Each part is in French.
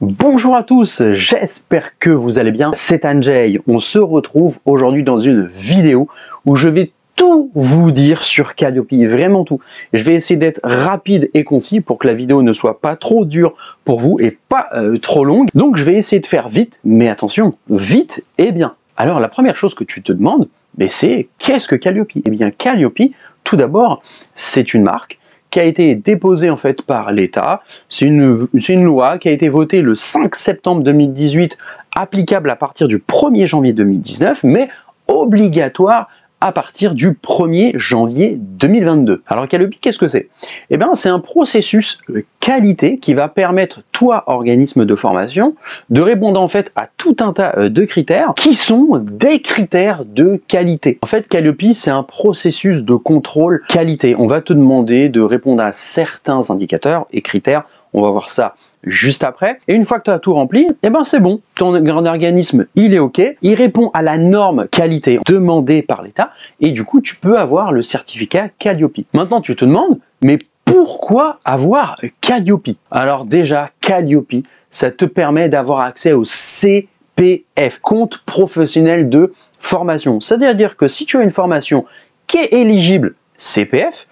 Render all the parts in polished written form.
Bonjour à tous, j'espère que vous allez bien, c'est Anjay. On se retrouve aujourd'hui dans une vidéo où je vais tout vous dire sur Calliope, vraiment tout. Je vais essayer d'être rapide et concis pour que la vidéo ne soit pas trop dure pour vous et pas trop longue. Donc je vais essayer de faire vite, mais attention, vite et bien. Alors la première chose que tu te demandes, c'est qu'est-ce que Calliope? Eh bien Calliope, tout d'abord, c'est une marque qui a été déposée en fait par l'État. C'est une loi qui a été votée le 5 septembre 2018, applicable à partir du 1er janvier 2019, mais obligatoire à partir du 1er janvier 2022. Alors Calliope, qu'est-ce que c'est? Eh bien, c'est un processus qualité qui va permettre, toi, organisme de formation, de répondre en fait à tout un tas de critères qui sont des critères de qualité. En fait, Calliope, c'est un processus de contrôle qualité. On va te demander de répondre à certains indicateurs et critères. On va voir ça juste après. Et une fois que tu as tout rempli, c'est bon. Ton organisme, il est OK. Il répond à la norme qualité demandée par l'État. Et du coup, tu peux avoir le certificat Calliope. Maintenant, tu te demandes, mais pourquoi avoir Calliope? Alors déjà, Calliope, ça te permet d'avoir accès au CPF, compte professionnel de formation. C'est-à-dire que si tu as une formation qui est éligible CPF,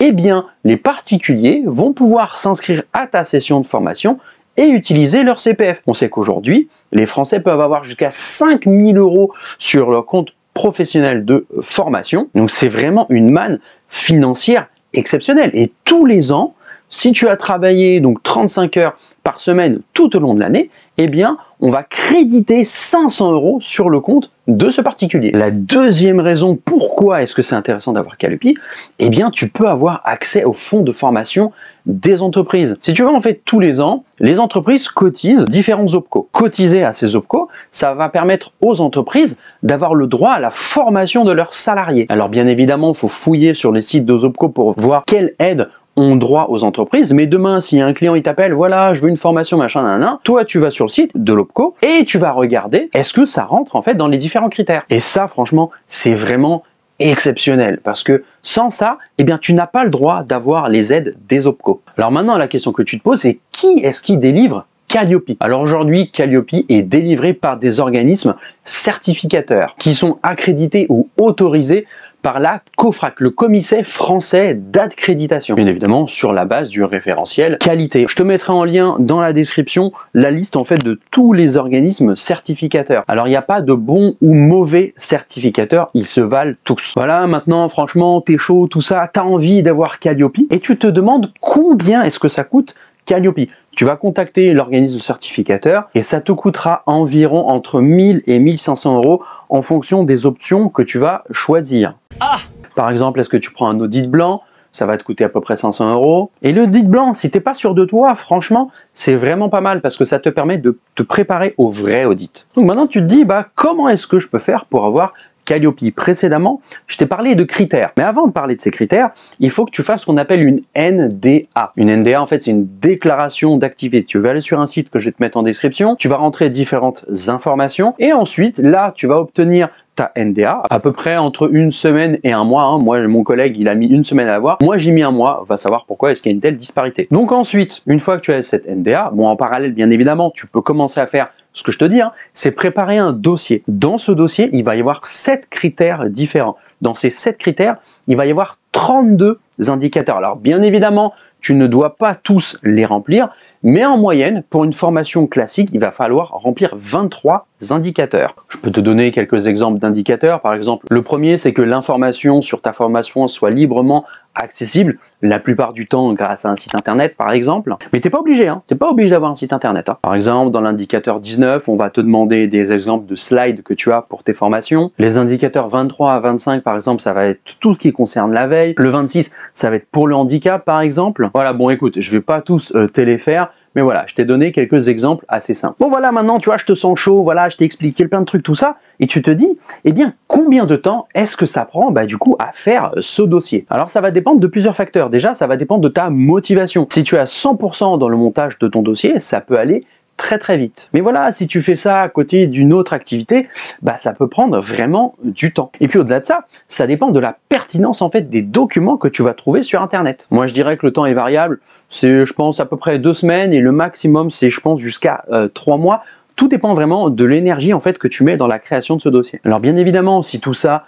les particuliers vont pouvoir s'inscrire à ta session de formation et utiliser leur CPF. On sait qu'aujourd'hui, les Français peuvent avoir jusqu'à 5 000 € sur leur compte professionnel de formation. Donc c'est vraiment une manne financière exceptionnelle. Et tous les ans, si tu as travaillé donc 35 heures par semaine tout au long de l'année, on va créditer 500 € sur le compte de ce particulier. La deuxième raison pourquoi est-ce que c'est intéressant d'avoir Calliope, tu peux avoir accès au fonds de formation des entreprises. Si tu veux, en fait, tous les ans, les entreprises cotisent différents OPCO. Cotiser à ces OPCO, ça va permettre aux entreprises d'avoir le droit à la formation de leurs salariés. Alors bien évidemment, il faut fouiller sur les sites des OPCO pour voir quelle aide ont droit aux entreprises, mais demain, si un client il t'appelle, voilà, je veux une formation, machin, nan, toi, tu vas sur le site de l'OPCO et tu vas regarder est-ce que ça rentre en fait dans les différents critères. Et ça, franchement, c'est vraiment exceptionnel parce que sans ça, tu n'as pas le droit d'avoir les aides des OPCO. Alors maintenant, la question que tu te poses, c'est qui est-ce qui délivre Calliope? Alors aujourd'hui, Calliope est délivré par des organismes certificateurs qui sont accrédités ou autorisés par la COFRAC, le Comité français d'accréditation. Bien évidemment, sur la base du référentiel qualité. Je te mettrai en lien dans la description la liste en fait de tous les organismes certificateurs. Alors, il n'y a pas de bon ou mauvais certificateurs, ils se valent tous. Voilà, maintenant, franchement, t'es chaud, tout ça, t'as envie d'avoir Calliope et tu te demandes combien est-ce que ça coûte Calliope. Tu vas contacter l'organisme certificateur et ça te coûtera environ entre 1000 et 1500 € en fonction des options que tu vas choisir. Par exemple, est-ce que tu prends un audit blanc? Ça va te coûter à peu près 500 €. Et l'audit blanc, si tu n'es pas sûr de toi, franchement, c'est vraiment pas mal parce que ça te permet de te préparer au vrai audit. Donc maintenant, tu te dis, comment est-ce que je peux faire pour avoir Calliope? Précédemment, je t'ai parlé de critères. Mais avant de parler de ces critères, il faut que tu fasses ce qu'on appelle une NDA. Une NDA, en fait, c'est une déclaration d'activité. Tu vas aller sur un site que je vais te mettre en description, tu vas rentrer différentes informations et ensuite, là, tu vas obtenir ta NDA, à peu près entre une semaine et un mois. Moi, mon collègue, il a mis une semaine à l'avoir. Moi, j'ai mis un mois. On va savoir pourquoi est-ce qu'il y a une telle disparité. Donc ensuite, une fois que tu as cette NDA, en parallèle, bien évidemment, tu peux commencer à faire ce que je te dis, c'est préparer un dossier. Dans ce dossier, il va y avoir 7 critères différents. Dans ces 7 critères, il va y avoir 32 indicateurs. Alors, bien évidemment, tu ne dois pas tous les remplir, mais en moyenne, pour une formation classique, il va falloir remplir 23 indicateurs. Je peux te donner quelques exemples d'indicateurs. Par exemple, le premier, c'est que l'information sur ta formation soit librement accessible, la plupart du temps grâce à un site internet par exemple. Mais tu n'es pas obligé, tu n'es pas obligé d'avoir un site internet. Par exemple, dans l'indicateur 19, on va te demander des exemples de slides que tu as pour tes formations. Les indicateurs 23 à 25, par exemple, ça va être tout ce qui concerne la veille. Le 26, ça va être pour le handicap, par exemple. Voilà, bon écoute, je vais pas tous te les faire. Mais voilà, je t'ai donné quelques exemples assez simples. Bon voilà, maintenant, tu vois, je te sens chaud, voilà, je t'ai expliqué plein de trucs, tout ça, et tu te dis, combien de temps est-ce que ça prend, du coup, à faire ce dossier? Alors, ça va dépendre de plusieurs facteurs. Déjà, ça va dépendre de ta motivation. Si tu es à 100% dans le montage de ton dossier, ça peut aller très très vite. Mais voilà, si tu fais ça à côté d'une autre activité, bah ça peut prendre vraiment du temps. Et puis au-delà de ça, ça dépend de la pertinence en fait des documents que tu vas trouver sur internet. Moi je dirais que le temps est variable, c'est je pense à peu près 2 semaines et le maximum c'est je pense jusqu'à 3 mois. Tout dépend vraiment de l'énergie en fait que tu mets dans la création de ce dossier. Alors bien évidemment, si tout ça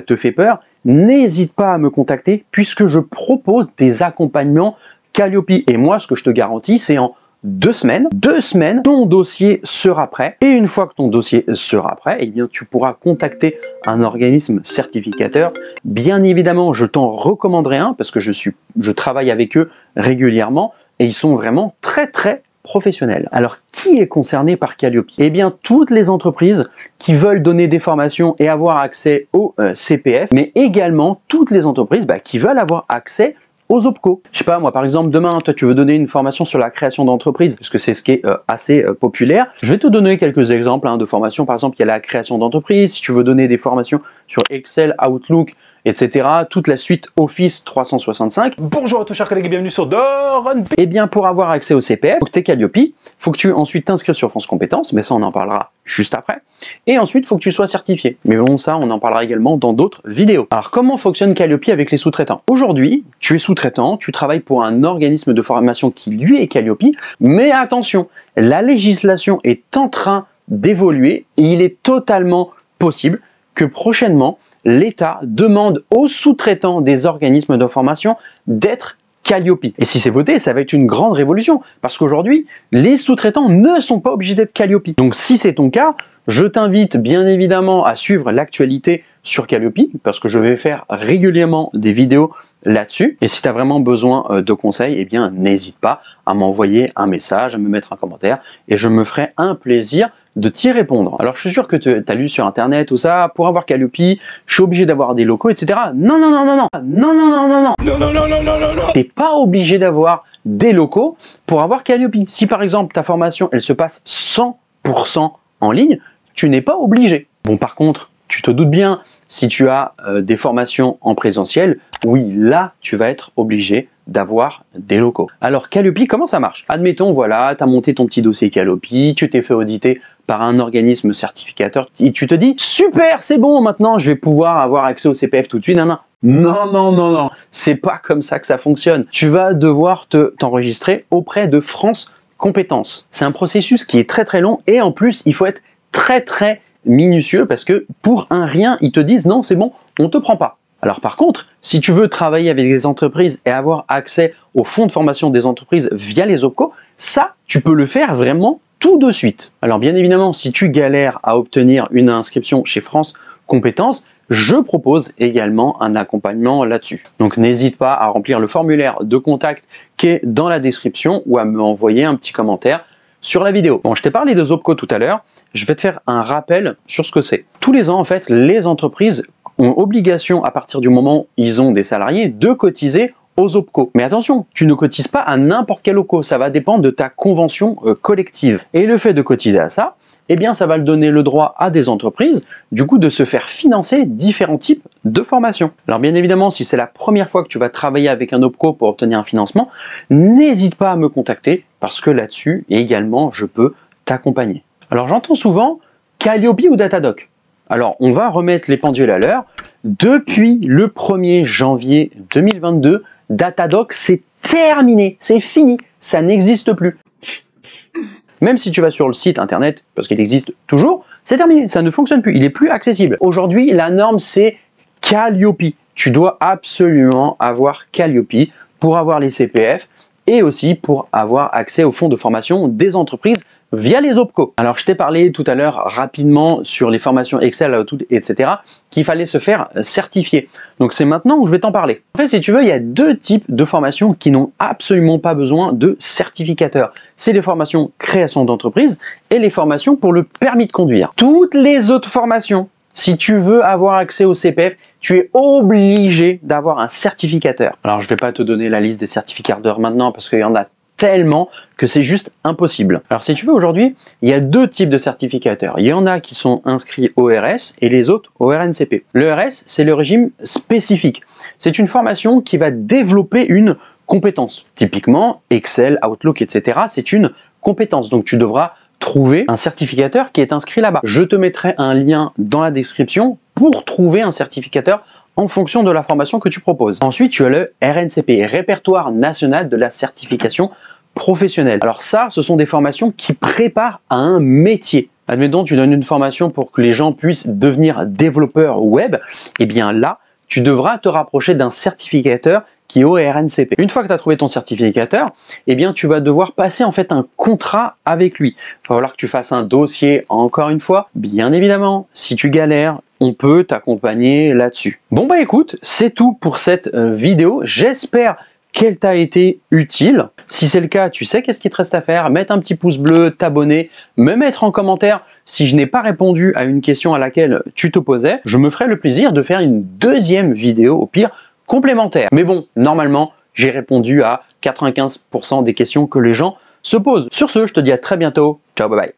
te fait peur, n'hésite pas à me contacter puisque je propose des accompagnements Calliope. Et moi, ce que je te garantis, c'est en 2 semaines, ton dossier sera prêt. Et une fois que ton dossier sera prêt, eh bien, tu pourras contacter un organisme certificateur. Bien évidemment, je t'en recommanderai un parce que je travaille avec eux régulièrement et ils sont vraiment très professionnels. Alors, qui est concerné par Calliope? Eh bien, toutes les entreprises qui veulent donner des formations et avoir accès au CPF, mais également toutes les entreprises qui veulent avoir accès aux OPCO. Je sais pas, moi par exemple, demain, toi tu veux donner une formation sur la création d'entreprise, parce que c'est ce qui est assez populaire. Je vais te donner quelques exemples de formations. Par exemple, il y a la création d'entreprise. Si tu veux donner des formations sur Excel, Outlook, etc. Toute la suite Office 365. Bonjour à tous chers collègues et bienvenue sur Doron. Eh bien, pour avoir accès au CPF, il faut que tu aies Calliope, il faut que tu ensuite t'inscrives sur France Compétences, mais ça on en parlera juste après. Et ensuite, il faut que tu sois certifié. Mais bon, ça on en parlera également dans d'autres vidéos. Alors, comment fonctionne Calliope avec les sous-traitants? Aujourd'hui, tu es sous-traitant, tu travailles pour un organisme de formation qui lui est Calliope, mais attention, la législation est en train d'évoluer et il est totalement possible que prochainement, l'État demande aux sous-traitants des organismes de formation d'être Calliope. Et si c'est voté, ça va être une grande révolution, parce qu'aujourd'hui, les sous-traitants ne sont pas obligés d'être Calliope. Donc si c'est ton cas, je t'invite bien évidemment à suivre l'actualité sur Calliope, parce que je vais faire régulièrement des vidéos là-dessus. Et si tu as vraiment besoin de conseils, eh bien n'hésite pas à m'envoyer un message, à me mettre un commentaire, et je me ferai un plaisir de t'y répondre. Alors je suis sûr que tu as lu sur internet tout ça, pour avoir Calliope, je suis obligé d'avoir des locaux, etc. Non, non, non, non, non, non, non, non, non, non, non, non, non, non, non, non, non. T'es pas obligé d'avoir des locaux pour avoir Calliope. Si par exemple ta formation, elle se passe 100% en ligne, tu n'es pas obligé. Bon, par contre, tu te doutes bien, si tu as des formations en présentiel, oui, là, tu vas être obligé d'avoir des locaux. Alors, Calliope, comment ça marche? Admettons, voilà, tu as monté ton petit dossier Calliope, tu t'es fait auditer par un organisme certificateur et tu te dis, super, c'est bon, maintenant, je vais pouvoir avoir accès au CPF tout de suite. Non, non, non, non, non, non. C'est pas comme ça que ça fonctionne. Tu vas devoir t'enregistrer auprès de France Compétences. C'est un processus qui est très long et en plus, il faut être très minutieux parce que pour un rien, ils te disent non, c'est bon, on te prend pas. Alors par contre, si tu veux travailler avec des entreprises et avoir accès au fonds de formation des entreprises via les OPCO, ça, tu peux le faire vraiment tout de suite. Alors bien évidemment, si tu galères à obtenir une inscription chez France Compétences, je propose également un accompagnement là-dessus. Donc n'hésite pas à remplir le formulaire de contact qui est dans la description ou à m'envoyer un petit commentaire sur la vidéo. Bon, je t'ai parlé des OPCO tout à l'heure, je vais te faire un rappel sur ce que c'est. Tous les ans, en fait, les entreprises ont obligation, à partir du moment où ils ont des salariés, de cotiser aux OPCO. Mais attention, tu ne cotises pas à n'importe quel OPCO, ça va dépendre de ta convention collective. Et le fait de cotiser à ça, eh bien, ça va donner le droit à des entreprises, du coup, de se faire financer différents types de formations. Alors bien évidemment, si c'est la première fois que tu vas travailler avec un OPCO pour obtenir un financement, n'hésite pas à me contacter, parce que là-dessus, également, je peux t'accompagner. Alors j'entends souvent Calliope ou Datadoc. Alors on va remettre les pendules à l'heure. Depuis le 1er janvier 2022, Datadoc c'est terminé, c'est fini, ça n'existe plus. Même si tu vas sur le site internet, parce qu'il existe toujours, c'est terminé, ça ne fonctionne plus, il n'est plus accessible. Aujourd'hui, la norme c'est Calliope. Tu dois absolument avoir Calliope pour avoir les CPF et aussi pour avoir accès au fonds de formation des entreprises via les OPCO. Alors je t'ai parlé tout à l'heure rapidement sur les formations Excel, Outlook, etc. qu'il fallait se faire certifier. Donc c'est maintenant où je vais t'en parler. En fait, si tu veux, il y a deux types de formations qui n'ont absolument pas besoin de certificateur. C'est les formations création d'entreprise et les formations pour le permis de conduire. Toutes les autres formations, si tu veux avoir accès au CPF, tu es obligé d'avoir un certificateur. Alors je ne vais pas te donner la liste des certificateurs maintenant parce qu'il y en a tellement que c'est juste impossible. Alors si tu veux, aujourd'hui, il y a deux types de certificateurs. Il y en a qui sont inscrits au RS et les autres au RNCP. Le RS, c'est le régime spécifique. C'est une formation qui va développer une compétence. Typiquement, Excel, Outlook, etc. c'est une compétence. Donc tu devras trouver un certificateur qui est inscrit là-bas. Je te mettrai un lien dans la description pour trouver un certificateur en fonction de la formation que tu proposes. Ensuite, tu as le RNCP, Répertoire National de la Certification Professionnelle. Alors ça, ce sont des formations qui préparent à un métier. Admettons, tu donnes une formation pour que les gens puissent devenir développeurs web. Et bien là, tu devras te rapprocher d'un certificateur qui est au RNCP. Une fois que tu as trouvé ton certificateur, eh bien, tu vas devoir passer en fait un contrat avec lui. Il va falloir que tu fasses un dossier encore une fois. Bien évidemment, si tu galères, on peut t'accompagner là-dessus. Bon bah écoute, c'est tout pour cette vidéo. J'espère qu'elle t'a été utile. Si c'est le cas, tu sais qu'est-ce qu'il te reste à faire. Mettre un petit pouce bleu, t'abonner, me mettre en commentaire si je n'ai pas répondu à une question à laquelle tu te posais. Je me ferai le plaisir de faire une deuxième vidéo, au pire, complémentaire. Mais bon, normalement, j'ai répondu à 95% des questions que les gens se posent. Sur ce, je te dis à très bientôt. Ciao, bye bye.